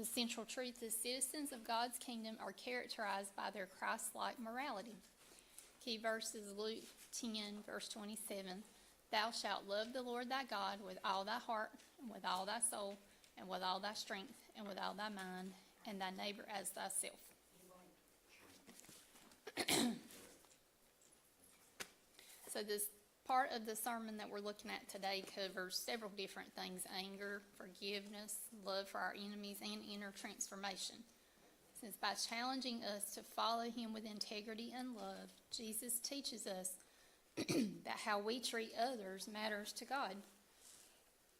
The central truth is citizens of God's kingdom are characterized by their Christ-like morality. Key verse is Luke 10, verse 27. Thou shalt love the Lord thy God with all thy heart, and with all thy soul, and with all thy strength, and with all thy mind, and thy neighbor as thyself. So this part of the sermon that we're looking at today covers several different things: anger, forgiveness, love for our enemies, and inner transformation. Since by challenging us to follow him with integrity and love, Jesus teaches us that how we treat others matters to God.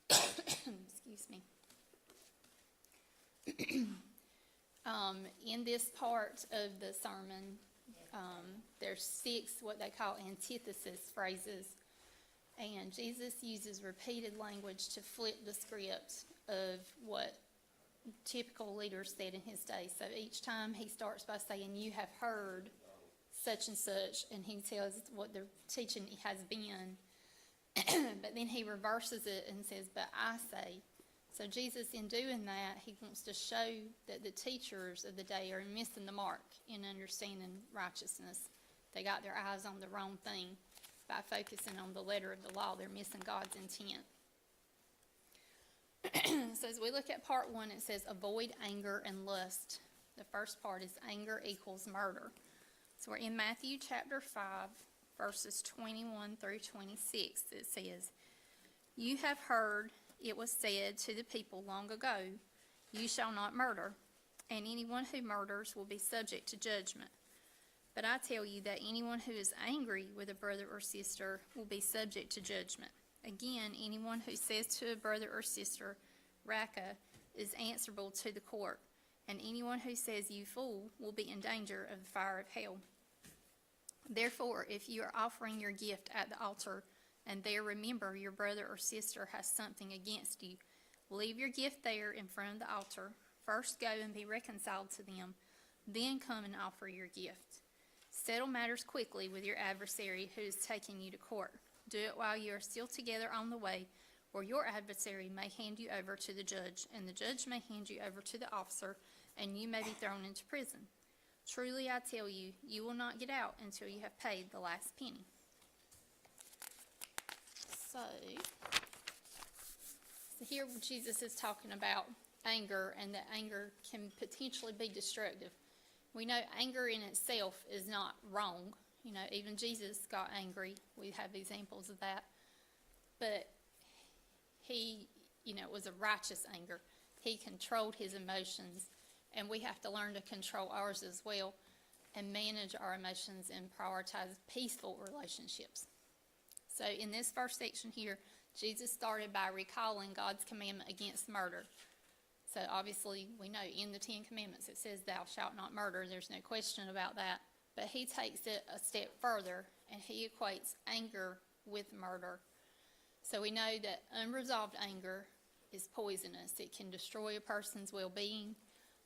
Excuse me. In this part of the sermon, there's 6 what they call antithesis phrases, and Jesus uses repeated language to flip the script of what typical leaders said in his day. So each time he starts by saying, you have heard such and such, and he tells what the teaching has been, but then he reverses it and says, but I say. So Jesus, in doing that, he wants to show that the teachers of the day are missing the mark in understanding righteousness. They got their eyes on the wrong thing. By focusing on the letter of the law, they're missing God's intent. So as we look at part 1, it says, avoid anger and lust. The first part is anger equals murder. So we're in Matthew chapter 5, verses 21 through 26. It says, you have heard it was said to the people long ago, you shall not murder, and anyone who murders will be subject to judgment. But I tell you that anyone who is angry with a brother or sister will be subject to judgment. Again, anyone who says to a brother or sister, Raka, is answerable to the court, and anyone who says you fool will be in danger of the fire of hell. Therefore, if you are offering your gift at the altar, and there remember your brother or sister has something against you, leave your gift there in front of the altar. First go and be reconciled to them, then come and offer your gift. Settle matters quickly with your adversary who is taking you to court. Do it while you are still together on the way, or your adversary may hand you over to the judge, and the judge may hand you over to the officer, and you may be thrown into prison. Truly I tell you, you will not get out until you have paid the last penny. So here Jesus is talking about anger, and that anger can potentially be destructive. We know anger in itself is not wrong. You know, even Jesus got angry. We have examples of that. But he, it was a righteous anger. He controlled his emotions, and we have to learn to control ours as well and manage our emotions and prioritize peaceful relationships. So in this first section here, Jesus started by recalling God's commandment against murder. So obviously we know in the 10 Commandments it says thou shalt not murder. There's no question about that. But he takes it a step further, and he equates anger with murder. So we know that unresolved anger is poisonous. It can destroy a person's well-being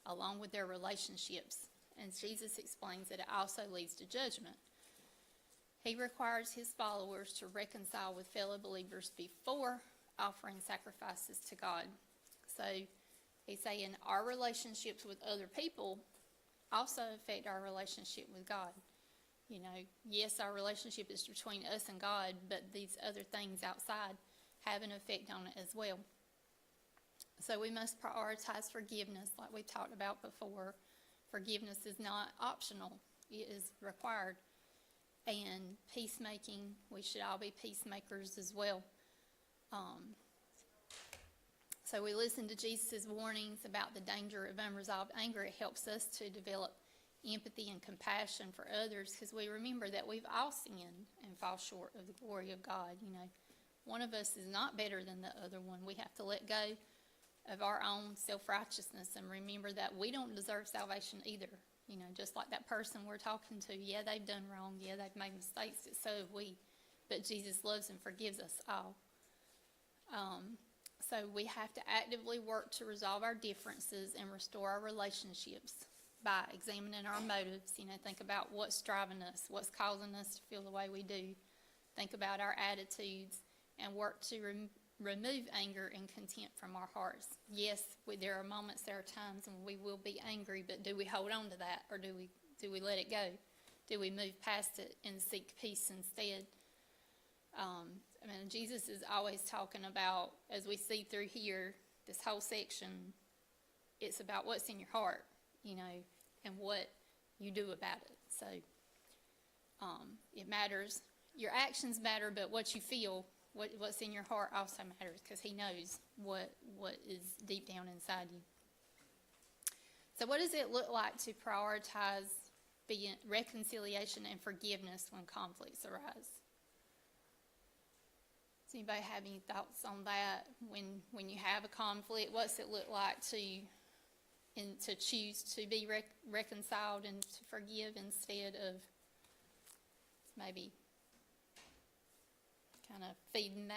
along with their relationships. And Jesus explains that it also leads to judgment. He requires his followers to reconcile with fellow believers before offering sacrifices to God. So he's saying our relationships with other people also affect our relationship with God. Yes, our relationship is between us and God, but these other things outside have an effect on it as well. So we must prioritize forgiveness like we talked about before. Forgiveness is not optional. It is required. And peacemaking, we should all be peacemakers as well. So we listen to Jesus' warnings about the danger of unresolved anger. It helps us to develop empathy and compassion for others, because we remember that we've all sinned and fall short of the glory of God. One of us is not better than the other one. We have to let go of our own self-righteousness and remember that we don't deserve salvation either. Just like that person we're talking to, yeah, they've done wrong, yeah, they've made mistakes, so have we. But Jesus loves and forgives us all. So we have to actively work to resolve our differences and restore our relationships by examining our motives. Think about what's driving us, what's causing us to feel the way we do. Think about our attitudes and work to remove anger and contempt from our hearts. Yes, there are moments, there are times when we will be angry, but do we hold on to that, or do we let it go? Do we move past it and seek peace instead? Jesus is always talking about, as we see through here, this whole section, it's about what's in your heart, and what you do about it. So it matters. Your actions matter, but what you feel, what's in your heart also matters, because he knows what is deep down inside you. So what does it look like to prioritize reconciliation and forgiveness when conflicts arise? Does anybody have any thoughts on that? When you have a conflict, what's it look like to choose to be reconciled and to forgive instead of maybe kind of feeding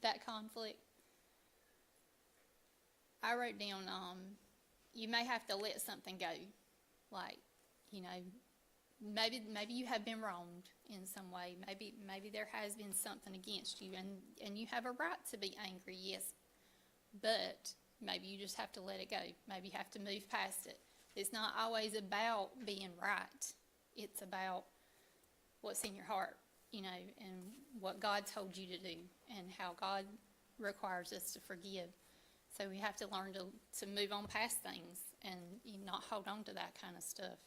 that conflict? I wrote down, you may have to let something go. Like, maybe you have been wronged in some way. Maybe there has been something against you, and you have a right to be angry, yes. But maybe you just have to let it go. Maybe you have to move past it. It's not always about being right. It's about what's in your heart, and what God told you to do, and how God requires us to forgive. So we have to learn to move on past things and not hold on to that kind of stuff.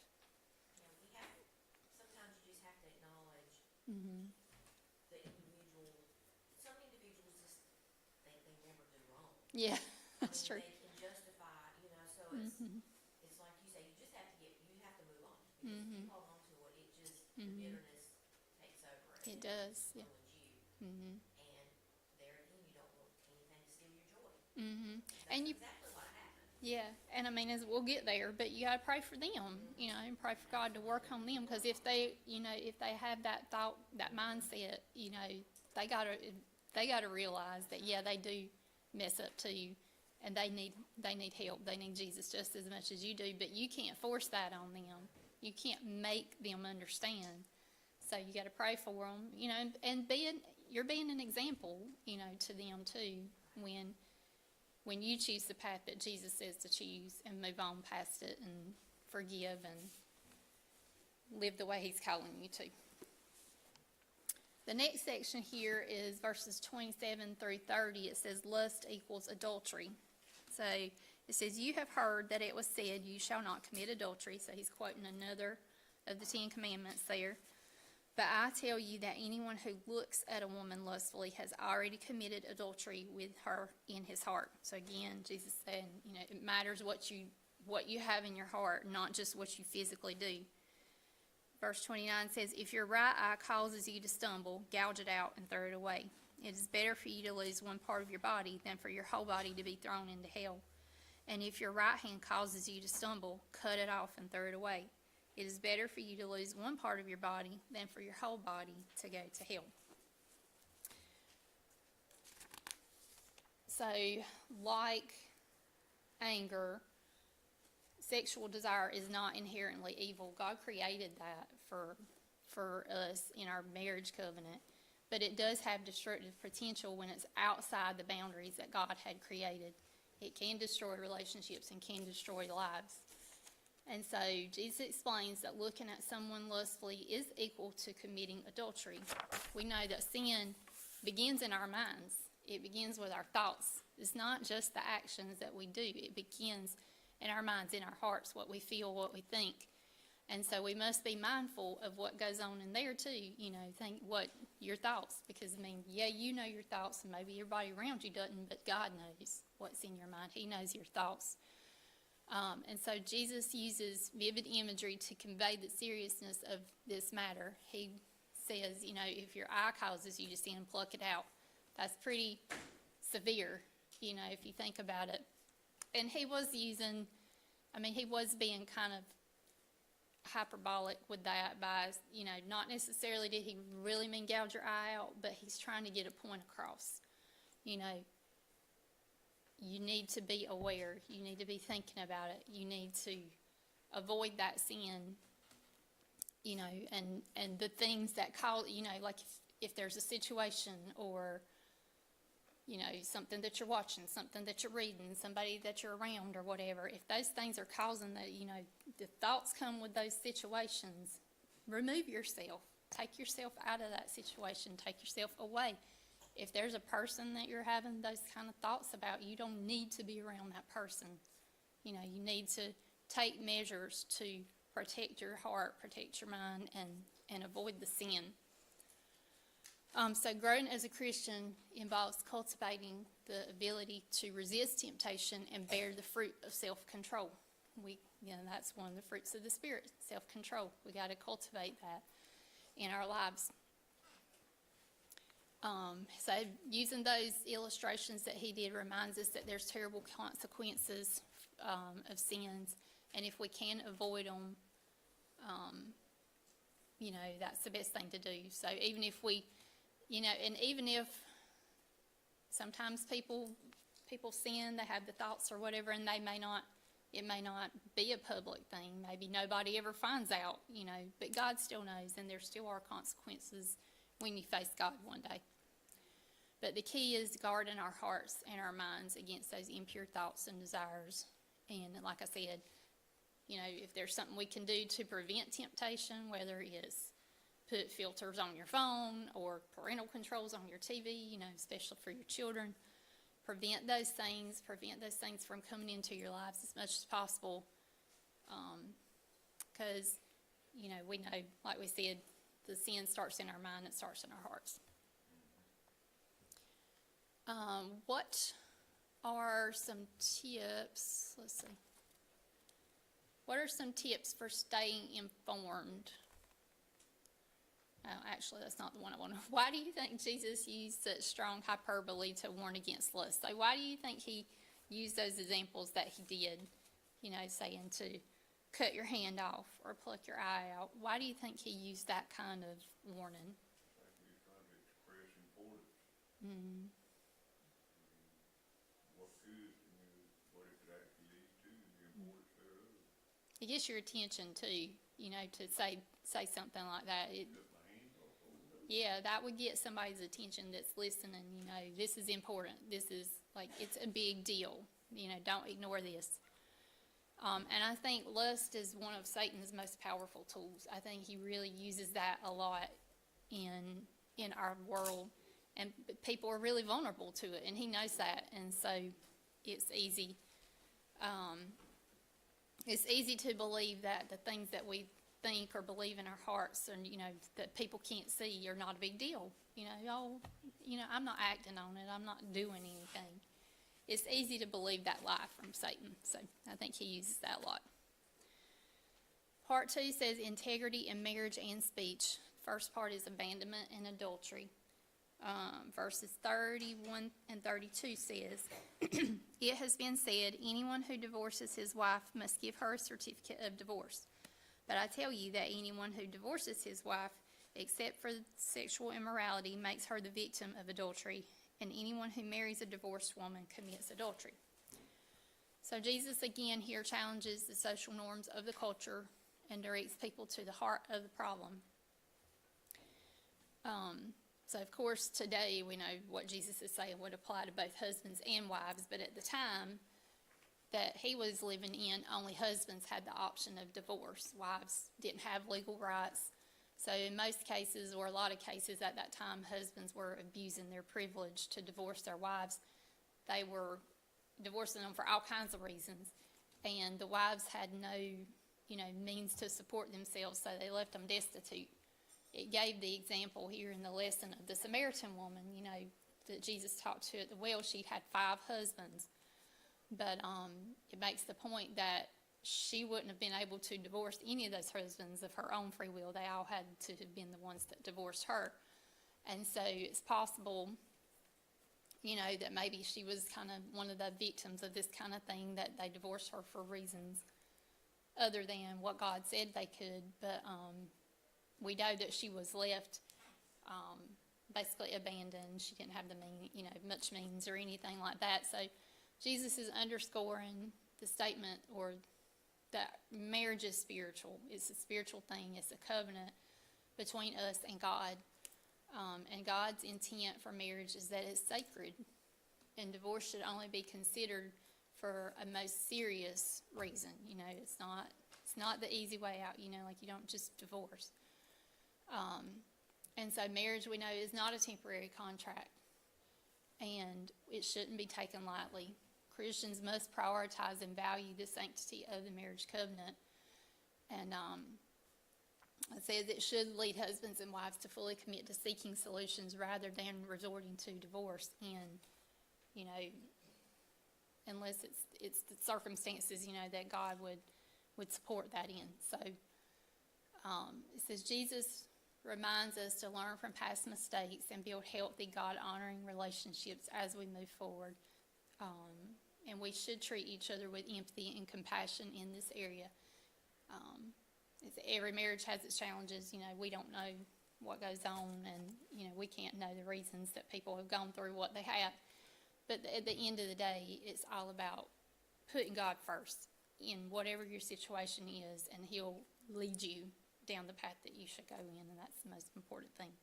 Sometimes you just have to acknowledge the individual. Some individuals just think they never do wrong. Yeah, that's true. They can justify, so it's like you say, you have to move on. Because if you hold on to it, the bitterness takes over. It does, yeah. And there again, you don't want anything to steal your joy. And That's exactly what happened. Yeah, and as we'll get there, but you gotta pray for them, and pray for God to work on them, because if they have that thought, that mindset, they gotta realize that, yeah, they do mess up too, and they need help. They need Jesus just as much as you do, but you can't force that on them. You can't make them understand. So you gotta pray for them, and you're being an example, to them too, when you choose the path that Jesus says to choose and move on past it and forgive and live the way he's calling you to. The next section here is verses 27 through 30. It says lust equals adultery. So it says, you have heard that it was said, you shall not commit adultery. So he's quoting another of the 10 Commandments there. But I tell you that anyone who looks at a woman lustfully has already committed adultery with her in his heart. So again, Jesus said, it matters what you have in your heart, not just what you physically do. Verse 29 says, if your right eye causes you to stumble, gouge it out and throw it away. It is better for you to lose one part of your body than for your whole body to be thrown into hell. And if your right hand causes you to stumble, cut it off and throw it away. It is better for you to lose one part of your body than for your whole body to go to hell. So, like anger, sexual desire is not inherently evil. God created that for us in our marriage covenant, but it does have destructive potential when it's outside the boundaries that God had created. It can destroy relationships and can destroy lives. And so Jesus explains that looking at someone lustfully is equal to committing adultery. We know that sin begins in our minds. It begins with our thoughts. It's not just the actions that we do. It begins in our minds, in our hearts, what we feel, what we think. And so we must be mindful of what goes on in there too. Think what your thoughts, because you know your thoughts, and maybe everybody around you doesn't, but God knows what's in your mind. He knows your thoughts. And so Jesus uses vivid imagery to convey the seriousness of this matter. He says, if your eye causes you to sin, pluck it out. That's pretty severe, if you think about it. And he was being kind of hyperbolic with that by, not necessarily did he really mean gouge your eye out, but he's trying to get a point across. You need to be aware. You need to be thinking about it. You need to avoid that sin, and the things that cause, like if there's a situation or, something that you're watching, something that you're reading, somebody that you're around or whatever, if those things are causing the thoughts come with those situations, remove yourself. Take yourself out of that situation. Take yourself away. If there's a person that you're having those kind of thoughts about, you don't need to be around that person. You need to take measures to protect your heart, protect your mind, and avoid the sin. So growing as a Christian involves cultivating the ability to resist temptation and bear the fruit of self-control. That's one of the fruits of the Spirit, self-control. We got to cultivate that in our lives. So using those illustrations that he did reminds us that there's terrible consequences of sins, and if we can avoid them, that's the best thing to do. So even if we, and even if sometimes people sin, they have the thoughts or whatever, and it may not be a public thing. Maybe nobody ever finds out, but God still knows, and there still are consequences when you face God one day. But the key is guarding our hearts and our minds against those impure thoughts and desires. And like I said, if there's something we can do to prevent temptation, whether it's put filters on your phone or parental controls on your TV, especially for your children, prevent those things from coming into your lives as much as possible. Because, we know, like we said, the sin starts in our mind, it starts in our hearts. What are some tips? Let's see. What are some tips for staying informed? Oh, actually, that's not the one I want to. Why do you think Jesus used such strong hyperbole to warn against lust? So why do you think he used those examples that he did? Saying to cut your hand off or pluck your eye out. Why do you think he used that kind of warning? I think he was trying to express importance. Mm-hmm. What could, what it could actually lead to, the importance thereof. It gets your attention too, to say something like that. Yeah, that would get somebody's attention that's listening. This is important. This is it's a big deal. Don't ignore this. And I think lust is one of Satan's most powerful tools. I think he really uses that a lot in our world, and people are really vulnerable to it, and he knows that, and so it's easy. It's easy to believe that the things that we think or believe in our hearts, and that people can't see, are not a big deal. I'm not acting on it. I'm not doing anything. It's easy to believe that lie from Satan. So I think he uses that a lot. Part 2 says integrity in marriage and speech. First part is abandonment and adultery. Verses 31 and 32 says, it has been said, anyone who divorces his wife must give her a certificate of divorce. But I tell you that anyone who divorces his wife, except for sexual immorality, makes her the victim of adultery, and anyone who marries a divorced woman commits adultery. So Jesus again here challenges the social norms of the culture and directs people to the heart of the problem. So of course today we know what Jesus is saying would apply to both husbands and wives, but at the time that he was living in, only husbands had the option of divorce. Wives didn't have legal rights. So in most cases, or a lot of cases at that time, husbands were abusing their privilege to divorce their wives. They were divorcing them for all kinds of reasons. And the wives had no, means to support themselves, so they left them destitute. It gave the example here in the lesson of the Samaritan woman, that Jesus talked to at the well. She'd had 5 husbands. But it makes the point that she wouldn't have been able to divorce any of those husbands of her own free will. They all had to have been the ones that divorced her. And so it's possible, that maybe she was kind of one of the victims of this kind of thing, that they divorced her for reasons other than what God said they could. But we know that she was left basically abandoned. She didn't have much means or anything like that. So Jesus is underscoring the statement, or that marriage is spiritual. It's a spiritual thing. It's a covenant between us and God. And God's intent for marriage is that it's sacred. And divorce should only be considered for a most serious reason. You know, it's not the easy way out, you know, like you don't just divorce. And so marriage, we know, is not a temporary contract, and it shouldn't be taken lightly. Christians must prioritize and value the sanctity of the marriage covenant. And it says it should lead husbands and wives to fully commit to seeking solutions rather than resorting to divorce. And, you know, unless it's the circumstances, you know, that God would support that in. So it says Jesus reminds us to learn from past mistakes and build healthy, God-honoring relationships as we move forward. And we should treat each other with empathy and compassion in this area. Every marriage has its challenges. You know, we don't know what goes on, and, you know, we can't know the reasons that people have gone through what they have. But at the end of the day, it's all about putting God first in whatever your situation is, and He'll lead you down the path that you should go in, and that's the most important thing.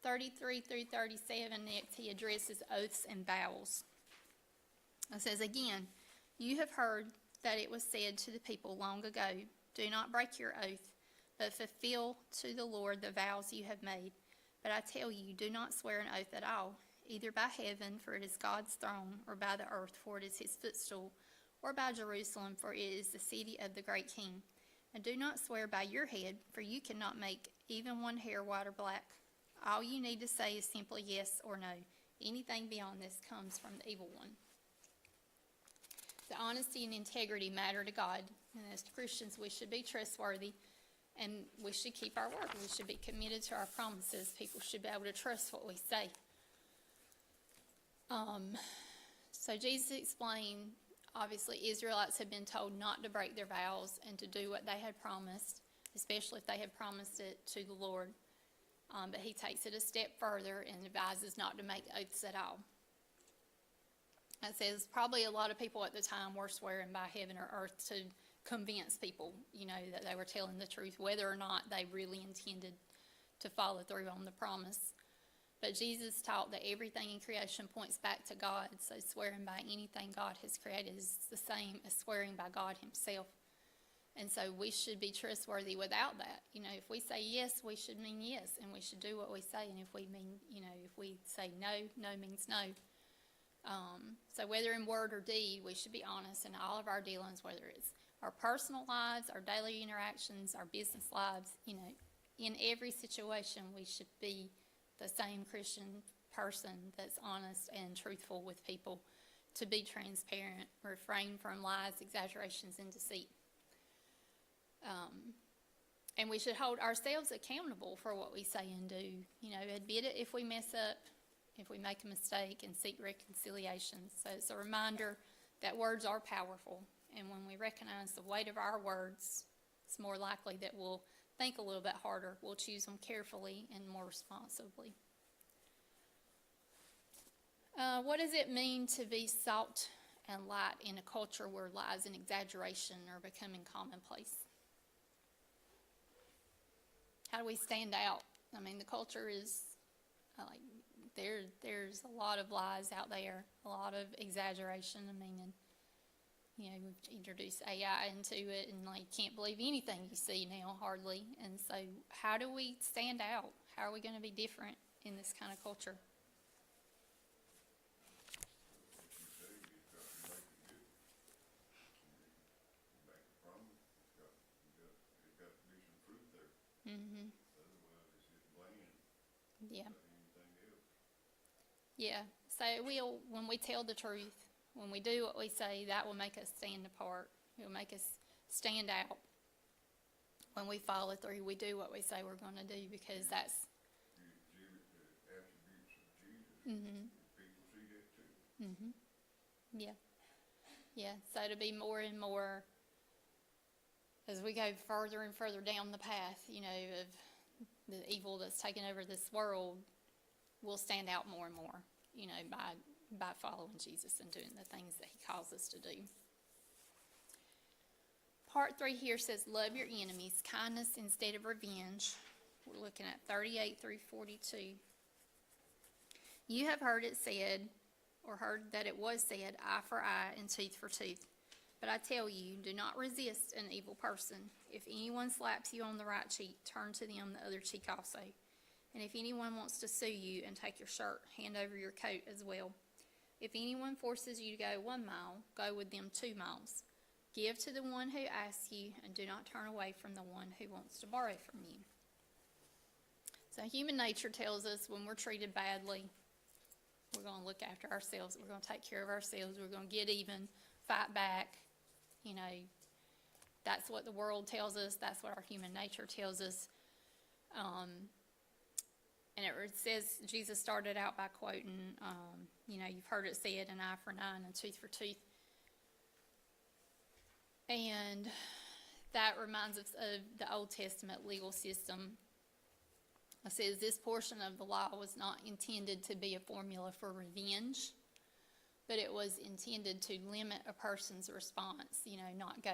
33 through 37, next he addresses oaths and vows. It says, again, you have heard that it was said to the people long ago, do not break your oath, but fulfill to the Lord the vows you have made. But I tell you, do not swear an oath at all, either by heaven, for it is God's throne, or by the earth, for it is his footstool, or by Jerusalem, for it is the city of the great king. And do not swear by your head, for you cannot make even one hair white or black. All you need to say is simply yes or no. Anything beyond this comes from the evil one. The honesty and integrity matter to God, and as Christians, we should be trustworthy, and we should keep our word. We should be committed to our promises. People should be able to trust what we say. So Jesus explained, obviously, Israelites had been told not to break their vows and to do what they had promised, especially if they had promised it to the Lord. But he takes it a step further and advises not to make oaths at all. It says probably a lot of people at the time were swearing by heaven or earth to convince people, you know, that they were telling the truth, whether or not they really intended to follow through on the promise. But Jesus taught that everything in creation points back to God, so swearing by anything God has created is the same as swearing by God himself. And so we should be trustworthy without that. You know, if we say yes, we should mean yes, and we should do what we say. And if we mean, you know, if we say no, no means no. So whether in word or deed, we should be honest in all of our dealings, whether it's our personal lives, our daily interactions, our business lives. You know, in every situation, we should be the same Christian person that's honest and truthful with people, to be transparent, refrain from lies, exaggerations, and deceit. And we should hold ourselves accountable for what we say and do. You know, admit it if we mess up, if we make a mistake, and seek reconciliation. So it's a reminder that words are powerful. And when we recognize the weight of our words, it's more likely that we'll think a little bit harder. We'll choose them carefully and more responsibly. What does it mean to be salt and light in a culture where lies and exaggeration are becoming commonplace? How do we stand out? I mean, the culture is like there's a lot of lies out there, a lot of exaggeration. I mean, and you know, we've introduced AI into it, and like can't believe anything you see now, hardly. And so, how do we stand out? How are we going to be different in this kind of culture? Mm-hmm. Otherwise, it's just bland. Yeah. Like anything else. Yeah. So when we tell the truth, when we do what we say, that will make us stand apart. It will make us stand out. When we follow through, we do what we say we're going to do, because that's. You exhibit the attributes of Jesus. Mm-hmm. People see that too. Mm-hmm. Yeah. Yeah. So to be more and more, as we go further and further down the path, you know, of the evil that's taken over this world, we'll stand out more and more, you know, by following Jesus and doing the things that he calls us to do. Part 3 here says, love your enemies, kindness instead of revenge. We're looking at 38 through 42. You have heard it said, or heard that it was said, eye for eye and tooth for tooth. But I tell you, do not resist an evil person. If anyone slaps you on the right cheek, turn to them the other cheek also. And if anyone wants to sue you and take your shirt, hand over your coat as well. If anyone forces you to go 1 mile, go with them 2 miles. Give to the one who asks you, and do not turn away from the one who wants to borrow from you. So human nature tells us when we're treated badly, we're going to look after ourselves. We're going to take care of ourselves. We're going to get even, fight back. You know, that's what the world tells us. That's what our human nature tells us. And it says, Jesus started out by quoting, you know, you've heard it said, an eye for an eye and a tooth for tooth. And that reminds us of the Old Testament legal system. It says this portion of the law was not intended to be a formula for revenge, but it was intended to limit a person's response, you know, not go,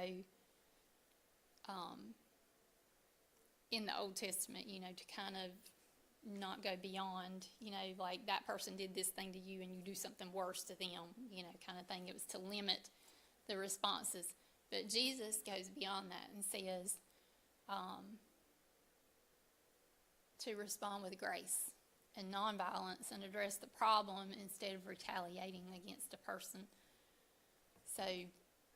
in the Old Testament, you know, to kind of not go beyond, you know, like that person did this thing to you and you do something worse to them, you know, kind of thing. It was to limit the responses. But Jesus goes beyond that and says to respond with grace and nonviolence and address the problem instead of retaliating against a person. So,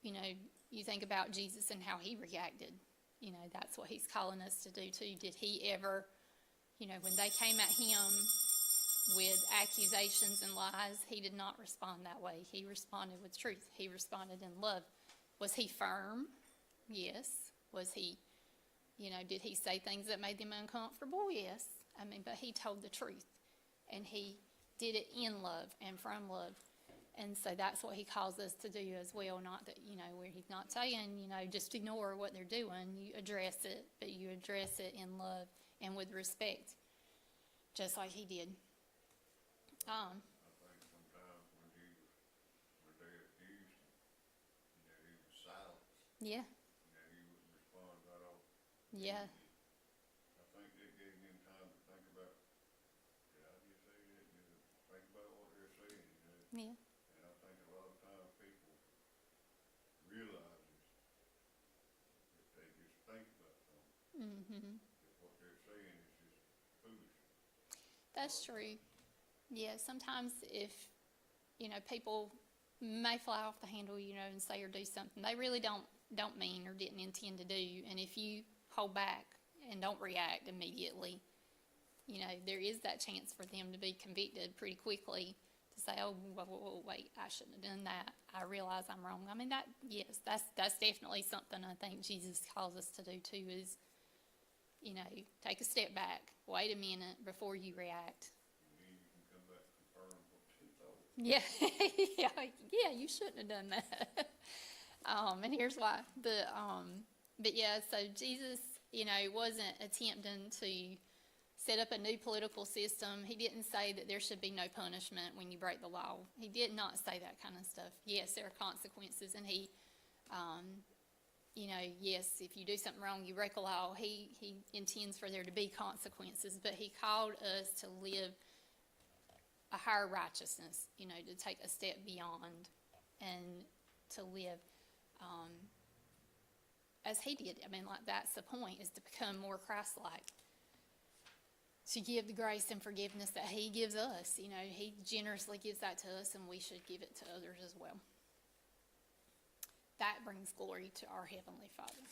you know, you think about Jesus and how he reacted. You know, that's what he's calling us to do too. Did he ever, you know, when they came at him with accusations and lies, he did not respond that way. He responded with truth. He responded in love. Was he firm? Yes. Was he, you know, did he say things that made them uncomfortable? Yes. I mean, but he told the truth. And he did it in love and from love. And so that's what he calls us to do as well. Not that, you know, where he's not saying, you know, just ignore what they're doing. You address it, but you address it in love and with respect, just like he did. I think sometimes when they accused him, you know, he was silent. Yeah. You know, he wouldn't respond right off. Yeah. I think they gave him time to think about, did I just say that? You know, think about what they're saying, you know. Yeah. And I think a lot of times people realize that they just think about something. Mm-hmm. That what they're saying is just foolish. That's true. Yeah, sometimes if, you know, people may fly off the handle, you know, and say or do something they really don't mean or didn't intend to do. And if you hold back and don't react immediately, you know, there is that chance for them to be convicted pretty quickly to say, oh, whoa, wait, I shouldn't have done that. I realize I'm wrong. I mean, yes, that's definitely something I think Jesus calls us to do too is, you know, take a step back, wait a minute before you react. And then you can come back and confirm what you thought. Yeah, yeah, you shouldn't have done that. And here's why. But yeah, so Jesus, you know, wasn't attempting to set up a new political system. He didn't say that there should be no punishment when you break the law. He did not say that kind of stuff. Yes, there are consequences, and he, you know, yes, if you do something wrong, you break a law, he intends for there to be consequences, but he called us to live a higher righteousness, you know, to take a step beyond and to live as he did. I mean, like, that's the point, is to become more Christ-like, to give the grace and forgiveness that he gives us. You know, he generously gives that to us, and we should give it to others as well. That brings glory to our Heavenly Father.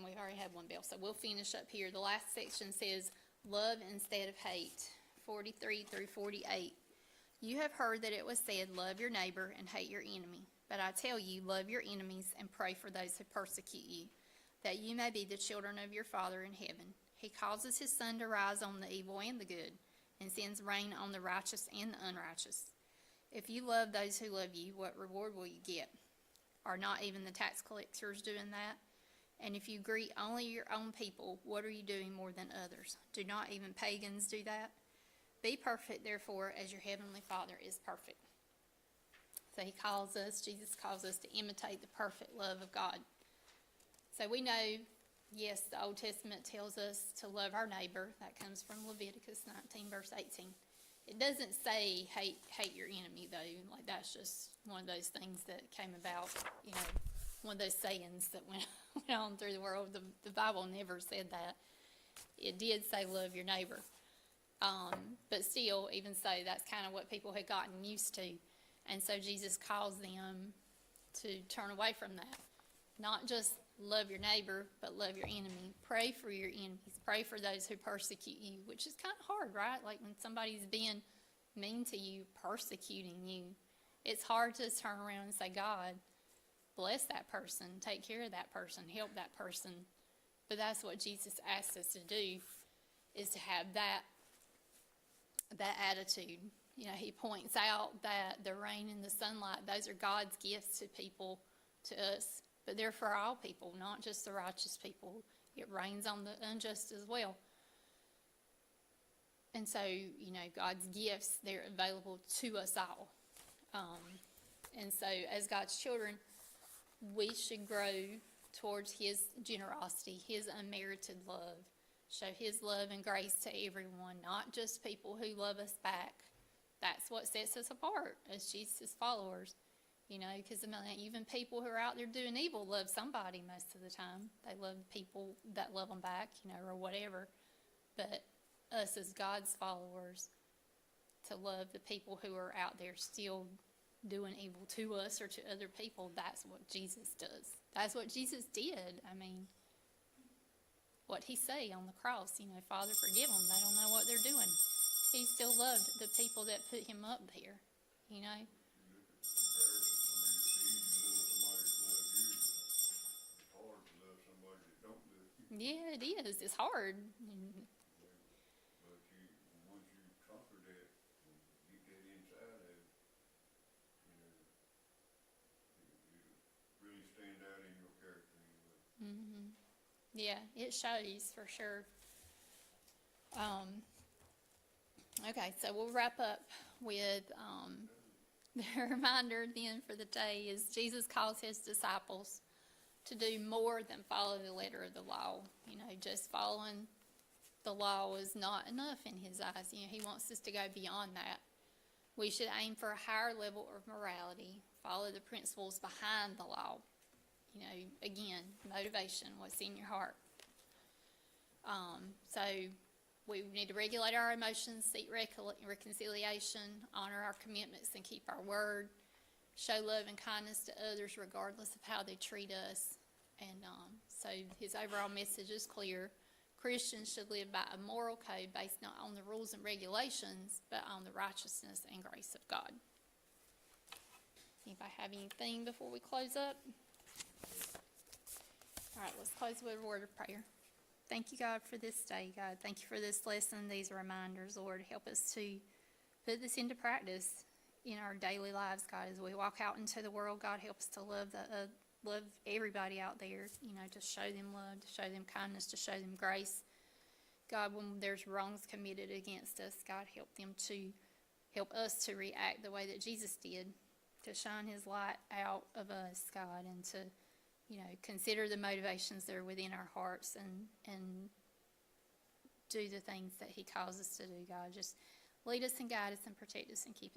We've already had one bell, so we'll finish up here. The last section says, love instead of hate, 43 through 48. You have heard that it was said, love your neighbor and hate your enemy. But I tell you, love your enemies and pray for those who persecute you, that you may be the children of your Father in heaven. He causes his sun to rise on the evil and the good, and sends rain on the righteous and the unrighteous. If you love those who love you, what reward will you get? Are not even the tax collectors doing that? And if you greet only your own people, what are you doing more than others? Do not even pagans do that? Be perfect, therefore, as your heavenly Father is perfect. So he calls us, Jesus calls us to imitate the perfect love of God. So we know yes, the Old Testament tells us to love our neighbor. That comes from Leviticus 19, verse 18. It doesn't say hate your enemy, though. Like, that's just one of those things that came about, you know, one of those sayings that went on through the world. The Bible never said that. It did say love your neighbor. But still, even so, that's kind of what people had gotten used to. And so Jesus calls them to turn away from that. Not just love your neighbor, but love your enemy. Pray for your enemies. Pray for those who persecute you, which is kind of hard, right? Like when somebody's being mean to you, persecuting you, it's hard to turn around and say, God, bless that person, take care of that person, help that person. But that's what Jesus asks us to do, is to have that attitude. You know, he points out that the rain and the sunlight, those are God's gifts to people, to us. But they're for all people, not just the righteous people. It rains on the unjust as well. And so, you know, God's gifts, they're available to us all. And so, as God's children, we should grow towards his generosity, his unmerited love. Show his love and grace to everyone, not just people who love us back. That's what sets us apart as Jesus' followers. You know, because even people who are out there doing evil love somebody most of the time. They love people that love them back, you know, or whatever. But us as God's followers, to love the people who are out there still doing evil to us or to other people, that's what Jesus does. That's what Jesus did. I mean, what he say on the cross, you know, Father, forgive them. They don't know what they're doing. He still loved the people that put him up there, you know. Yeah, it is. It's hard. But once you conquer that, and get that inside of it, you know, you really stand out in your character anyway. Yeah, it shows for sure. Okay, so we'll wrap up with the reminder then for the day is Jesus calls his disciples to do more than follow the letter of the law. You know, just following the law is not enough in his eyes. You know, he wants us to go beyond that. We should aim for a higher level of morality, follow the principles behind the law. You know, again, motivation, what's in your heart. So we need to regulate our emotions, seek reconciliation, honor our commitments, and keep our word. Show love and kindness to others regardless of how they treat us. And so his overall message is clear. Christians should live by a moral code based not on the rules and regulations, but on the righteousness and grace of God. Anybody have anything before we close up? All right, let's close with a word of prayer. Thank you, God, for this day, God. Thank you for this lesson, these reminders, Lord. Help us to put this into practice in our daily lives, God, as we walk out into the world. God, help us to love everybody out there, you know, to show them love, to show them kindness, to show them grace. God, when there's wrongs committed against us, God, help us to react the way that Jesus did, to shine his light out of us, God, and to, you know, consider the motivations that are within our hearts and do the things that he calls us to do, God. Just lead us and guide us and protect us and keep us